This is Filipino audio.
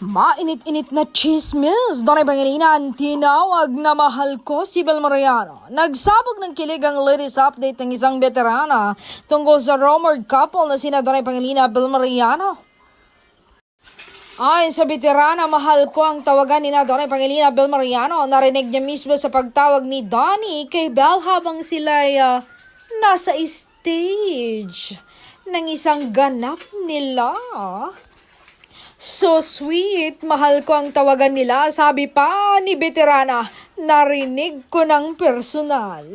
Mainit-init na chismis. Donay Pangilinan, tinawag na mahal ko si Bel Mariano. Nagsabog ng kilig ang latest update ng isang veterana tungkol sa rumored couple na sina Donay Pangilinan at Bel Mariano. Ayon sa veterana, mahal ko ang tawagan ni Donay Pangilinan at Bel Mariano. Narinig niya mismo sa pagtawag ni Donnie kay Bel habang sila'y nasa stage ng isang ganap nila. So sweet, mahal ko ang tawagan nila, sabi pa ni veterana, narinig ko ng personal.